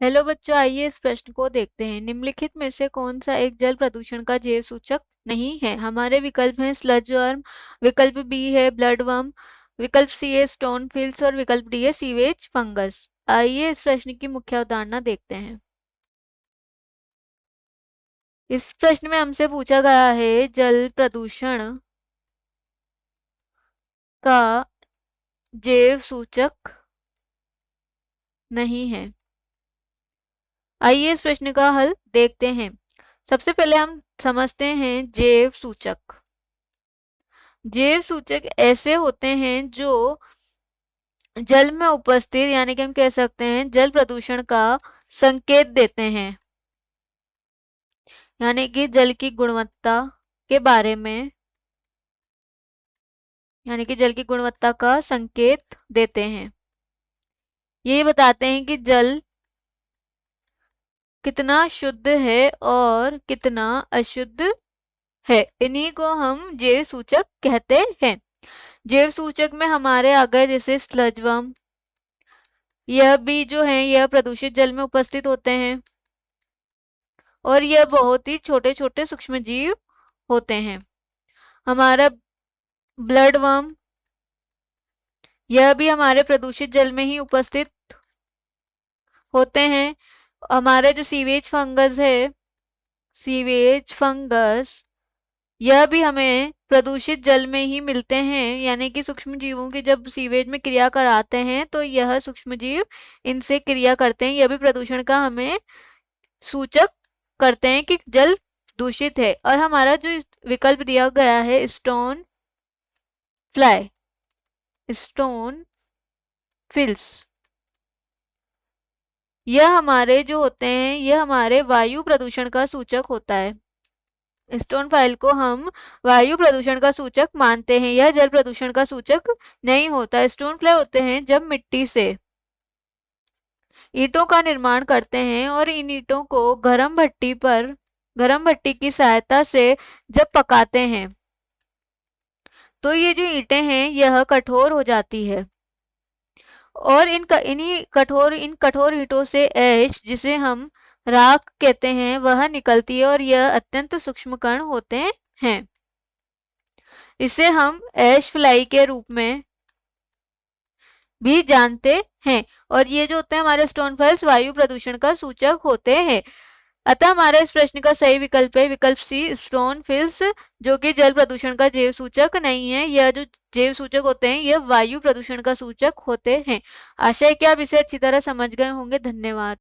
Hello बच्चों, आइए इस प्रश्न को देखते हैं। निम्नलिखित में से कौन सा एक जल प्रदूषण का जैव सूचक नहीं है? हमारे विकल्प हैं स्लज वर्म, विकल्प बी है ब्लड वर्म, विकल्प सी है स्टोन फिल्स और विकल्प डी है सीवेज फंगस। आइए इस प्रश्न की मुख्य अवधारणा देखते हैं। इस प्रश्न में हमसे पूछा गया है जल प्रदूषण का जैव सूचक नहीं है। आइए इस प्रश्न का हल देखते हैं। सबसे पहले हम समझते हैं जैव सूचक। जैव सूचक ऐसे होते हैं जो जल में उपस्थित यानी कि हम कह सकते हैं जल प्रदूषण का संकेत देते हैं, यानी कि जल की गुणवत्ता के बारे में, यानी कि जल की गुणवत्ता का संकेत देते हैं। ये बताते हैं कि जल कितना शुद्ध है और कितना अशुद्ध है। इन्हीं को हम जैव सूचक कहते हैं। जैव सूचक में हमारे आ गए जैसे स्लजवम, यह भी जो है यह प्रदूषित जल में उपस्थित होते हैं और यह बहुत ही छोटे छोटे सूक्ष्म जीव होते हैं। हमारा ब्लड वर्म, यह भी हमारे प्रदूषित जल में ही उपस्थित होते हैं। हमारा जो सीवेज फंगस है, सीवेज फंगस, यह भी हमें प्रदूषित जल में ही मिलते हैं, यानी कि सूक्ष्म जीवों की जब सीवेज में क्रिया कराते हैं तो यह सूक्ष्म जीव इनसे क्रिया करते हैं। यह भी प्रदूषण का हमें सूचक करते हैं कि जल दूषित है। और हमारा जो विकल्प दिया गया है स्टोन फ्लाई, स्टोन फिल्स, यह हमारे जो होते हैं यह हमारे वायु प्रदूषण का सूचक होता है। स्टोन फाइल को हम वायु प्रदूषण का सूचक मानते हैं, यह जल प्रदूषण का सूचक नहीं होता। स्टोन फ्लाई होते हैं जब मिट्टी से ईंटों का निर्माण करते हैं और इन ईंटों को गर्म भट्टी की सहायता से जब पकाते हैं तो ये जो ईंटें हैं यह कठोर हो जाती है और इन कठोर ईंटों से ऐश, जिसे हम राख कहते हैं, वह निकलती है और यह अत्यंत सूक्ष्म कण होते हैं। इसे हम ऐश फ्लाई के रूप में भी जानते हैं। और ये जो होते हैं हमारे स्टोन फाइल्स वायु प्रदूषण का सूचक होते हैं। अतः हमारा इस प्रश्न का सही विकल्प है विकल्प सी स्टोन फिल्स, जो कि जल प्रदूषण का जैव सूचक नहीं है। यह जो जैव सूचक होते हैं यह वायु प्रदूषण का सूचक होते हैं। आशा है कि आप इसे अच्छी तरह समझ गए होंगे। धन्यवाद।